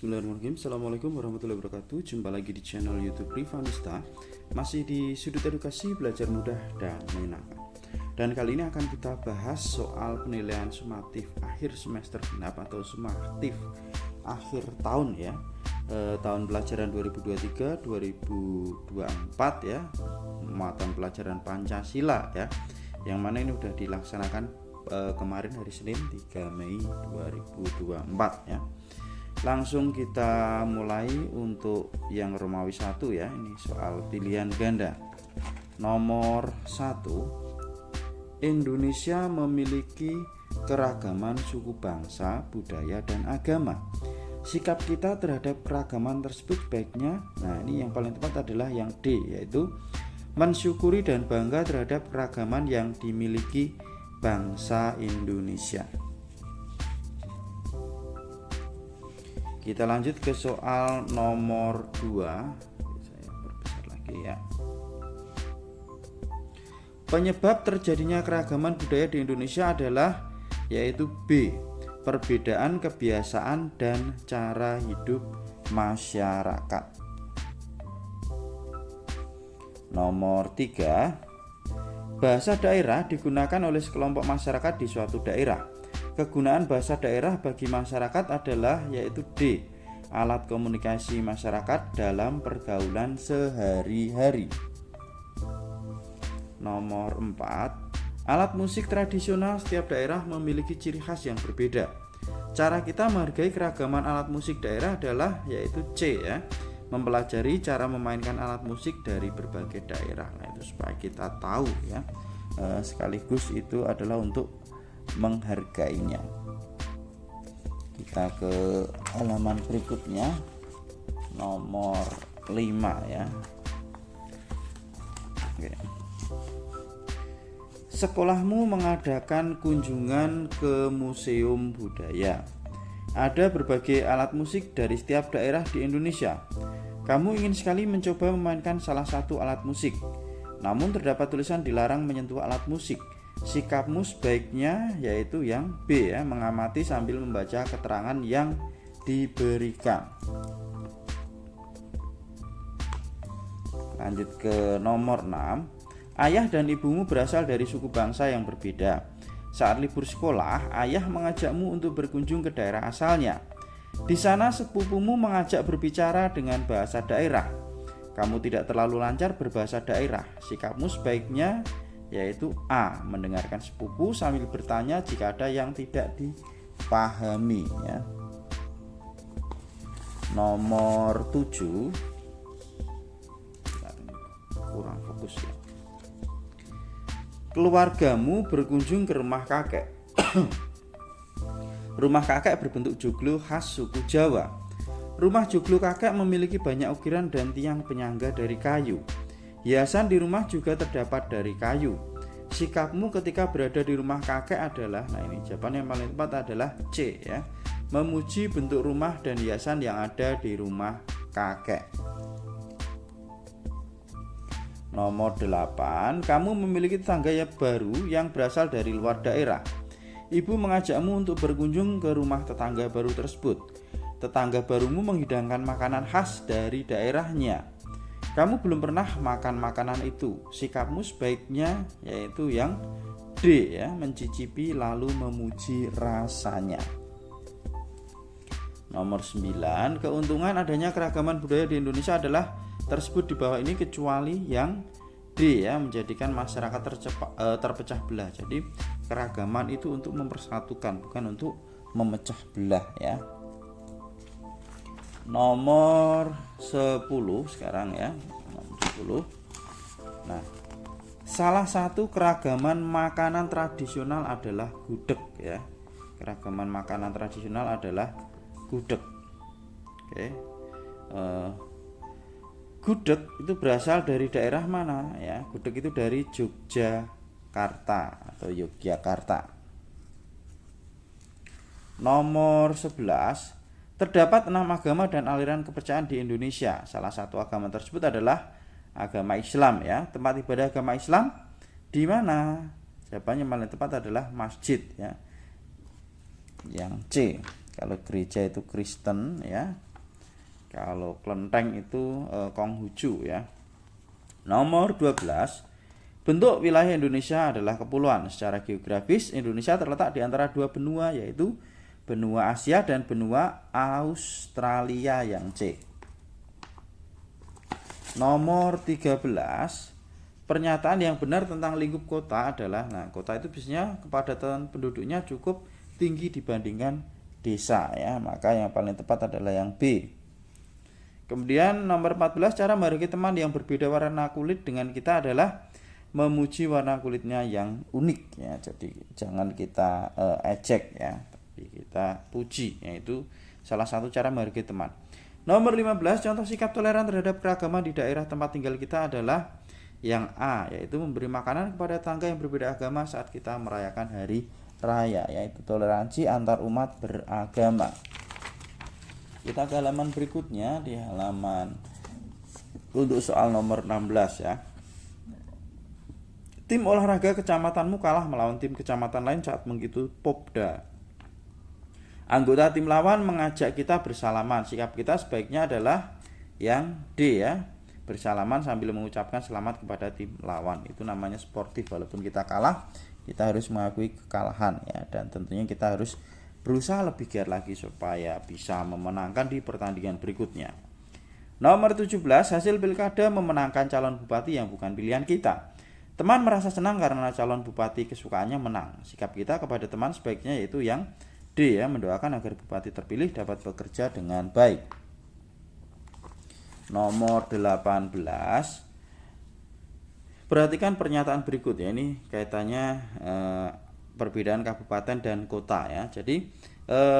Bismillahirrahmanirrahim. Assalamualaikum warahmatullahi wabarakatuh. Jumpa lagi di channel YouTube Rivanista. Masih di sudut edukasi belajar mudah dan menyenangkan. Dan kali ini akan kita bahas soal penilaian sumatif akhir semester genap atau sumatif akhir tahun ya. Tahun pelajaran 2023-2024 ya. Mata pelajaran Pancasila ya. Yang mana ini sudah dilaksanakan kemarin hari Senin 3 Mei 2024 ya. Langsung kita mulai untuk yang Romawi 1 ya. Ini soal pilihan ganda. Nomor 1. Indonesia memiliki keragaman suku bangsa, budaya, dan agama. Sikap kita terhadap keragaman tersebut baiknya, nah ini yang paling tepat adalah yang D, yaitu mensyukuri dan bangga terhadap keragaman yang dimiliki bangsa Indonesia. Kita lanjut ke soal nomor 2. Saya perbesar lagi ya. Penyebab terjadinya keragaman budaya di Indonesia adalah yaitu B. Perbedaan kebiasaan dan cara hidup masyarakat. Nomor 3. Bahasa daerah digunakan oleh sekelompok masyarakat di suatu daerah. Kegunaan bahasa daerah bagi masyarakat adalah yaitu D. Alat komunikasi masyarakat dalam pergaulan sehari-hari. Nomor 4. Alat musik tradisional setiap daerah memiliki ciri khas yang berbeda. Cara kita menghargai keragaman alat musik daerah adalah yaitu C ya. Mempelajari cara memainkan alat musik dari berbagai daerah. Nah, itu supaya kita tahu ya. Sekaligus itu adalah untuk menghargainya. Kita ke halaman berikutnya, nomor 5 ya. Oke. Sekolahmu mengadakan kunjungan ke museum budaya. Ada berbagai alat musik dari setiap daerah di Indonesia. Kamu ingin sekali mencoba memainkan salah satu alat musik. Namun terdapat tulisan dilarang menyentuh alat musik. Sikapmu sebaiknya yaitu yang B ya, mengamati sambil membaca keterangan yang diberikan. Lanjut ke nomor 6. Ayah dan ibumu berasal dari suku bangsa yang berbeda. Saat libur sekolah, ayah mengajakmu untuk berkunjung ke daerah asalnya. Di sana sepupumu mengajak berbicara dengan bahasa daerah. Kamu tidak terlalu lancar berbahasa daerah. Sikapmu sebaiknya yaitu A. Mendengarkan sepupu sambil bertanya jika ada yang tidak dipahami ya. Nomor 7. Kurang fokus ya. Keluargamu berkunjung ke rumah kakek. Rumah kakek berbentuk joglo khas suku Jawa. Rumah joglo kakek memiliki banyak ukiran dan tiang penyangga dari kayu. Hiasan di rumah juga terdapat dari kayu. Sikapmu ketika berada di rumah kakek adalah, nah ini jawaban yang paling tepat adalah C ya. Memuji bentuk rumah dan hiasan yang ada di rumah kakek. Nomor 8. Kamu memiliki tetangga yang baru yang berasal dari luar daerah. Ibu mengajakmu untuk berkunjung ke rumah tetangga baru tersebut. Tetangga barumu menghidangkan makanan khas dari daerahnya. Kamu belum pernah makan makanan itu. Sikapmu sebaiknya yaitu yang D ya, mencicipi lalu memuji rasanya. Nomor 9. Keuntungan adanya keragaman budaya di Indonesia adalah tersebut di bawah ini kecuali yang D ya, menjadikan masyarakat terpecah belah. Jadi keragaman itu untuk mempersatukan, bukan untuk memecah belah ya. Nomor 10 sekarang ya. Nomor 10. Nah, salah satu keragaman makanan tradisional adalah gudeg ya. Keragaman makanan tradisional adalah gudeg. Oke. Gudeg itu berasal dari daerah mana ya? Gudeg itu dari Yogyakarta atau Yogyakarta. Nomor 11. Terdapat 6 agama dan aliran kepercayaan di Indonesia. Salah satu agama tersebut adalah agama Islam ya. Tempat ibadah agama Islam di mana? Jawabannya paling tepat adalah masjid ya. Yang C. Kalau gereja itu Kristen ya, Kalau kelenteng itu Konghucu ya. Nomor 12, bentuk wilayah Indonesia adalah kepulauan. Secara geografis Indonesia terletak di antara dua benua, yaitu benua Asia dan benua Australia yang C. Nomor 13, pernyataan yang benar tentang lingkup kota adalah, nah kota itu biasanya kepadatan penduduknya cukup tinggi dibandingkan desa ya, maka yang paling tepat adalah yang B. Kemudian nomor 14, cara menghargai teman yang berbeda warna kulit dengan kita adalah memuji warna kulitnya yang unik ya. Jadi jangan kita ejek ya, tapi kita puji, yaitu salah satu cara menghargai teman. Nomor 15, contoh sikap toleran terhadap keragaman di daerah tempat tinggal kita adalah yang A, yaitu memberi makanan kepada tetangga yang berbeda agama saat kita merayakan hari raya, yaitu toleransi antar umat beragama. Kita ke halaman berikutnya, di halaman untuk soal nomor 16 ya. Tim olahraga kecamatanmu kalah melawan tim kecamatan lain saat mengikuti Popda. Anggota tim lawan mengajak kita bersalaman. Sikap kita sebaiknya adalah yang D ya, bersalaman sambil mengucapkan selamat kepada tim lawan. Itu namanya sportif. Walaupun kita kalah, kita harus mengakui kekalahan ya, dan tentunya kita harus berusaha lebih giat lagi supaya bisa memenangkan di pertandingan berikutnya. Nomor 17, hasil pilkada memenangkan calon bupati yang bukan pilihan kita. Teman merasa senang karena calon bupati kesukaannya menang. Sikap kita kepada teman sebaiknya yaitu yang D ya, mendoakan agar bupati terpilih dapat bekerja dengan baik. Nomor 18, perhatikan pernyataan berikut ya, ini kaitannya perbedaan kabupaten dan kota ya. Jadi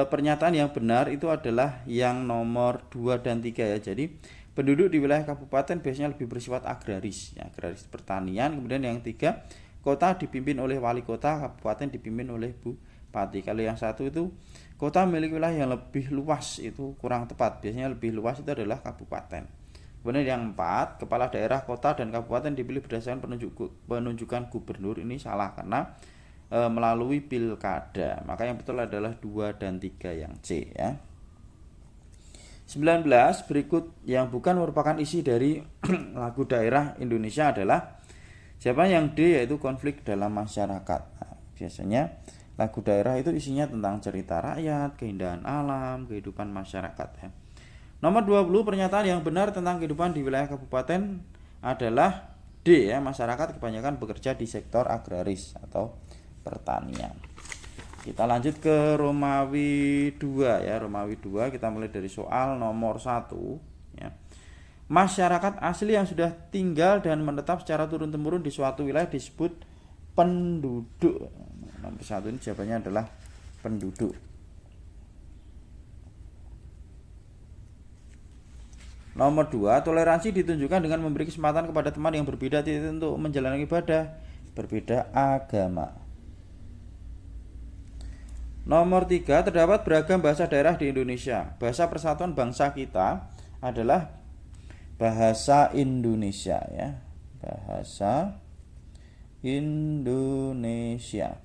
pernyataan yang benar itu adalah yang nomor 2 dan 3 ya. Jadi penduduk di wilayah kabupaten biasanya lebih bersifat agraris ya, agraris pertanian. Kemudian yang 3, kota dipimpin oleh wali kota, kabupaten dipimpin oleh bupati. Kalau yang satu itu kota memiliki wilayah yang lebih luas, itu kurang tepat. Biasanya lebih luas itu adalah kabupaten. Kemudian yang 4, kepala daerah kota dan kabupaten dipilih berdasarkan penunjukan gubernur. Ini salah karena melalui pilkada. Maka yang betul adalah 2 dan 3 yang C ya. 19, berikut yang bukan merupakan isi dari lagu daerah Indonesia adalah siapa yang D, yaitu konflik dalam masyarakat. Nah, biasanya lagu daerah itu isinya tentang cerita rakyat, keindahan alam, kehidupan masyarakat ya. Nomor 20, pernyataan yang benar tentang kehidupan di wilayah kabupaten adalah D ya, masyarakat kebanyakan bekerja di sektor agraris atau pertanian. Kita lanjut ke Romawi 2 ya. Romawi 2 kita mulai dari soal nomor 1 ya. Masyarakat asli yang sudah tinggal dan menetap secara turun-temurun di suatu wilayah disebut penduduk. Nomor 1 ini jawabannya adalah penduduk. Nomor 2, toleransi ditunjukkan dengan memberi kesempatan kepada teman yang berbeda untuk menjalani ibadah, berbeda agama. Nomor 3, terdapat beragam bahasa daerah di Indonesia. Bahasa persatuan bangsa kita adalah bahasa Indonesia ya. Bahasa Indonesia.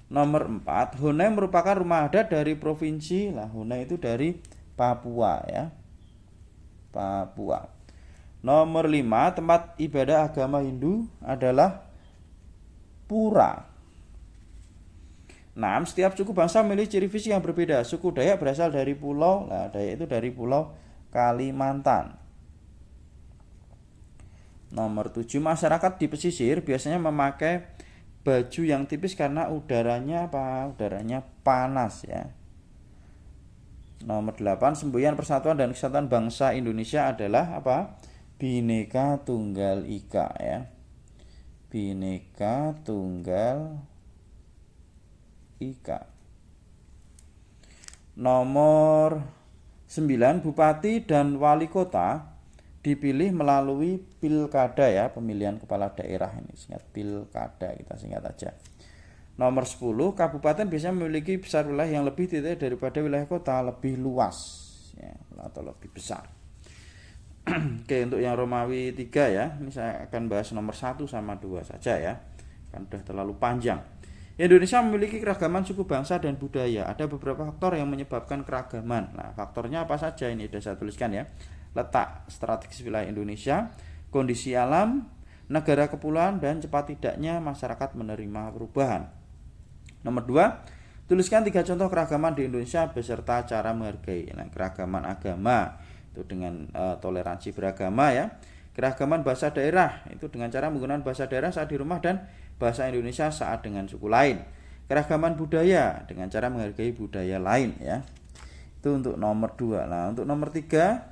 Nomor 4, Honai merupakan rumah adat dari provinsi, Honai itu dari Papua ya. Papua. Nomor 5, tempat ibadah agama Hindu adalah pura. 6, setiap suku bangsa memiliki ciri fisik yang berbeda. Suku Dayak berasal dari pulau, Dayak itu dari pulau Kalimantan. Nomor 7, masyarakat di pesisir biasanya memakai baju yang tipis karena udaranya Udaranya panas ya. Nomor 8, semboyan persatuan dan kesatuan bangsa Indonesia adalah apa? Bhinneka Tunggal Ika ya. Bhinneka Tunggal Ika. Nomor 9, bupati dan wali kota dipilih melalui pilkada ya, pemilihan kepala daerah. Ini singkat pilkada, kita singkat aja. Nomor 10, kabupaten biasanya memiliki besar wilayah yang lebih daripada wilayah kota, lebih luas ya, atau lebih besar. Oke, untuk yang Romawi 3 ya, ini saya akan bahas nomor 1 sama 2 saja ya, kan udah terlalu panjang. Indonesia memiliki keragaman suku bangsa dan budaya. Ada beberapa faktor yang menyebabkan keragaman. Nah, faktornya apa saja ini sudah saya tuliskan ya. Letak strategis wilayah Indonesia, kondisi alam, negara kepulauan, dan cepat tidaknya masyarakat menerima perubahan. Nomor 2, tuliskan 3 contoh keragaman di Indonesia beserta cara menghargai. Nah, keragaman agama itu dengan toleransi beragama ya. Keragaman bahasa daerah itu dengan cara menggunakan bahasa daerah saat di rumah dan bahasa Indonesia saat dengan suku lain. Keragaman budaya dengan cara menghargai budaya lain ya. Itu untuk nomor 2. Nah, untuk nomor 3,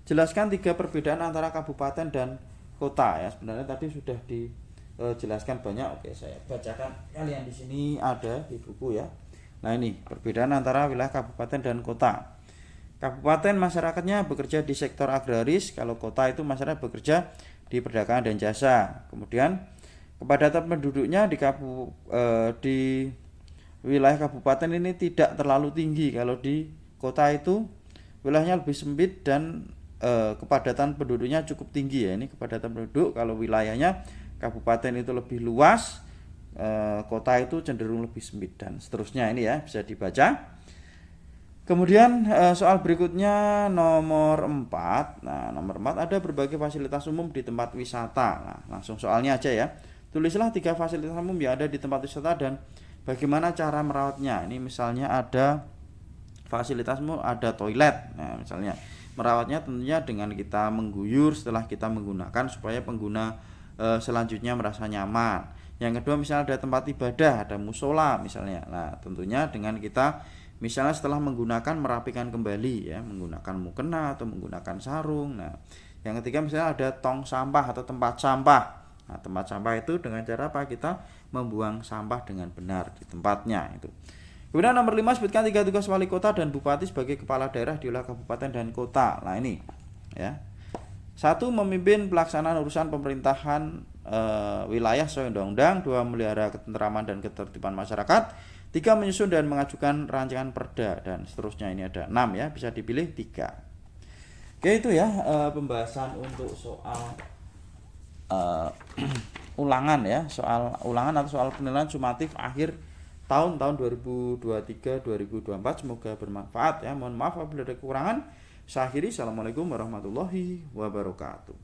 jelaskan 3 perbedaan antara kabupaten dan kota ya. Sebenarnya tadi sudah dijelaskan banyak. Oke, saya bacakan kalian di sini ada di buku ya. Nah, ini perbedaan antara wilayah kabupaten dan kota. Kabupaten masyarakatnya bekerja di sektor agraris, kalau kota itu masyarakat bekerja di perdagangan dan jasa. Kemudian kepadatan penduduknya di wilayah kabupaten ini tidak terlalu tinggi. Kalau di kota itu wilayahnya lebih sempit dan kepadatan penduduknya cukup tinggi ya. Ini kepadatan penduduk. Kalau wilayahnya kabupaten itu lebih luas, kota itu cenderung lebih sempit dan seterusnya. Ini ya bisa dibaca. Kemudian soal berikutnya nomor 4. Nah, nomor 4 ada berbagai fasilitas umum di tempat wisata. Nah, langsung soalnya aja ya. Tulislah 3 fasilitas umum yang ada di tempat wisata dan bagaimana cara merawatnya. Ini misalnya ada fasilitas umum, ada toilet. Nah, misalnya merawatnya tentunya dengan kita mengguyur setelah kita menggunakan supaya pengguna selanjutnya merasa nyaman. Yang kedua misalnya ada tempat ibadah, ada musola misalnya. Nah, tentunya dengan kita misalnya setelah menggunakan merapikan kembali ya, menggunakan mukena atau menggunakan sarung. Nah, yang ketiga misalnya ada tong sampah atau tempat sampah. Nah, tempat sampah itu dengan cara apa? Kita membuang sampah dengan benar di tempatnya itu. Kemudian nomor 5, sebutkan 3 tugas wali kota dan bupati sebagai kepala daerah di wilayah kabupaten dan kota. Nah, ini ya. 1, memimpin pelaksanaan urusan pemerintahan wilayah sesuai undang-undang. 2, melihara ketentraman dan ketertiban masyarakat. 3, menyusun dan mengajukan rancangan perda dan seterusnya. Ini ada 6 ya, bisa dipilih 3. Oke, itu ya pembahasan untuk soal ulangan ya, soal ulangan atau soal penilaian sumatif akhir tahun 2023-2024. Semoga bermanfaat ya. Mohon maaf apabila ada kekurangan. Saya akhiri. Assalamualaikum warahmatullahi wabarakatuh.